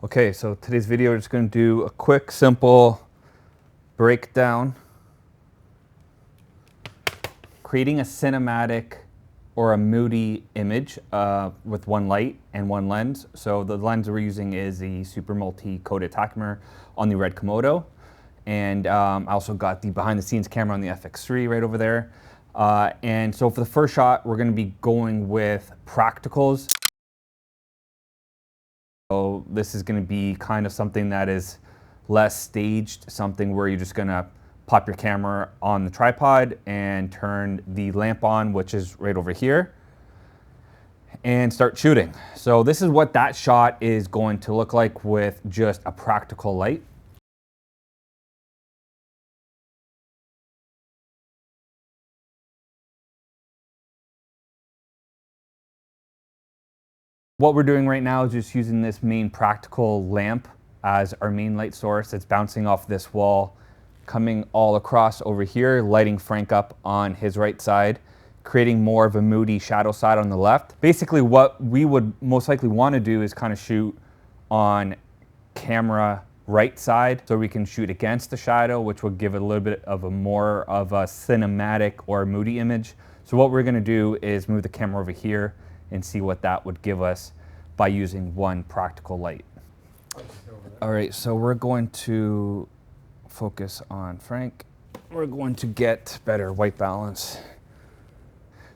Okay, so today's video is going to do a quick, simple breakdown, creating a cinematic or a moody image with one light and one lens. So the lens we're using is the Super Multi-Coated Tachometer on the red Komodo. And I also got the behind the scenes camera on the FX3 right over there. And so for the first shot, we're going to be going with practicals. So this is going to be kind of something that is less staged, something where you're just going to pop your camera on the tripod and turn the lamp on, which is right over here, and start shooting. So this is what that shot is going to look like with just a practical light. What we're doing right now is just using this main practical lamp as our main light source. It's bouncing off this wall, coming all across over here, lighting Frank up on his right side, creating more of a moody shadow side on the left. Basically what we would most likely want to do is kind of shoot on camera right side so we can shoot against the shadow, which will give it a little bit of a more of a cinematic or moody image. So what we're going to do is move the camera over here and see what that would give us by using one practical light. All right, so we're going to focus on Frank. We're going to get better white balance.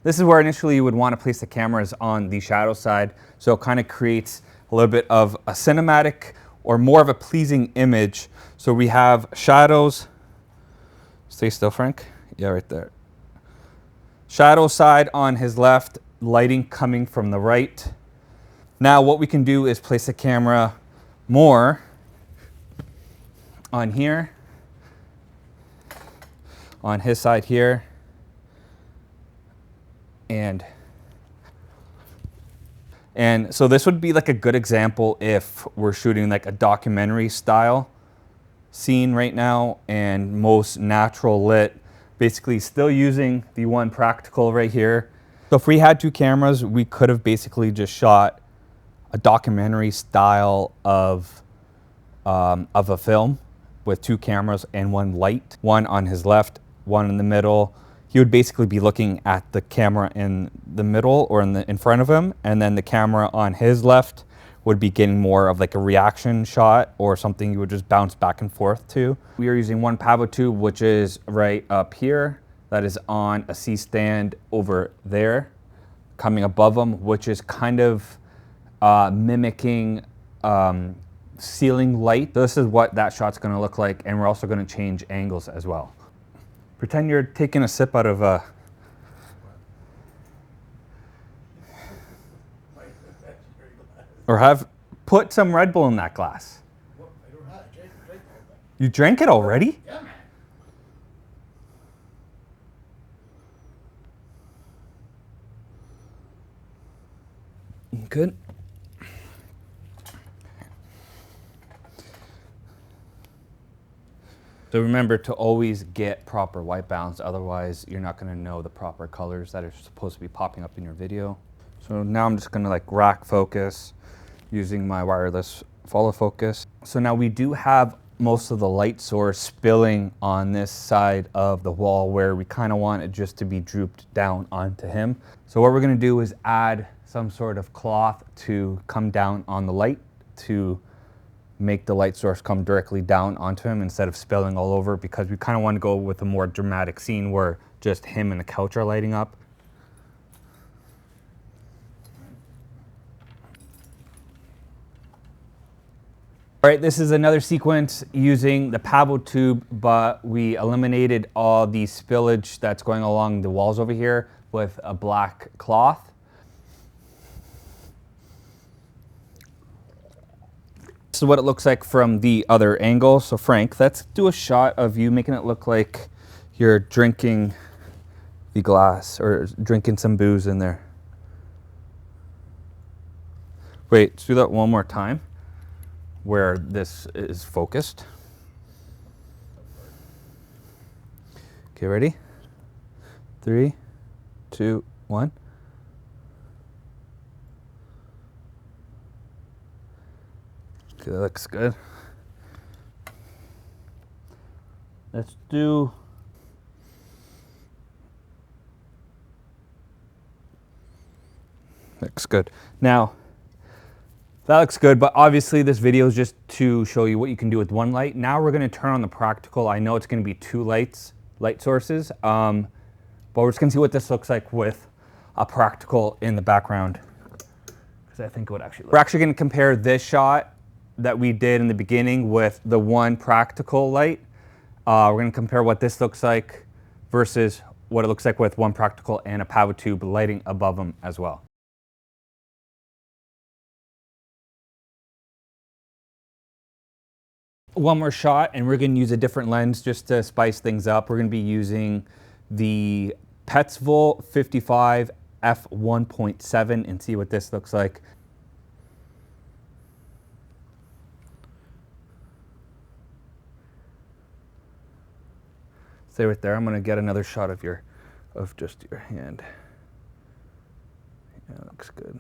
This is where initially you would want to place the cameras on the shadow side, so it kind of creates a little bit of a cinematic or more of a pleasing image. So we have shadows. Stay still, Frank. Yeah, right there. Shadow side on his left, lighting coming from the right. Now what we can do is place the camera more on here, on his side here, and so this would be like a good example if we're shooting like a documentary style scene right now and most natural lit, basically still using the one practical right here. So if we had two cameras, we could have basically just shot a documentary style of a film with two cameras and one light, one on his left, one in the middle. He would basically be looking at the camera in the middle or in front of him, and then the camera on his left would be getting more of like a reaction shot or something you would just bounce back and forth to. We are using one pavo tube, which is right up here, that is on a C-stand over there, coming above him, which is kind of mimicking ceiling light. This is what that shot's going to look like, and we're also going to change angles as well. Pretend you're taking a sip out of a... Or put some Red Bull in that glass. Well, I don't have it. You drank it already? Yeah, man. Good. So remember to always get proper white balance, otherwise you're not going to know the proper colors that are supposed to be popping up in your video. So now I'm just going to like rack focus using my wireless follow focus. So now we do have most of the light source spilling on this side of the wall where we kind of want it just to be drooped down onto him. So what we're going to do is add some sort of cloth to come down on the light to make the light source come directly down onto him instead of spilling all over, because we kind of want to go with a more dramatic scene where just him and the couch are lighting up. All right, this is another sequence using the pavo tube, but we eliminated all the spillage that's going along the walls over here with a black cloth. This is what it looks like from the other angle. So Frank, let's do a shot of you making it look like you're drinking the glass or drinking some booze in there. Wait, let's do that one more time where this is focused. Okay, ready? 3, 2, 1. Okay, that looks good. Let's do... Looks good. Now, that looks good, but obviously this video is just to show you what you can do with one light. Now we're gonna turn on the practical. I know it's gonna be two light sources, but we're just gonna see what this looks like with a practical in the background, because I think it would actually look. We're actually gonna compare this shot that we did in the beginning with the one practical light. We're gonna compare what this looks like versus what it looks like with one practical and a power tube lighting above them as well. One more shot, and we're going to use a different lens just to spice things up. We're going to be using the Petzval 55 f1.7 and see what this looks like. Stay right there. I'm going to get another shot of just your hand. Yeah, that looks good.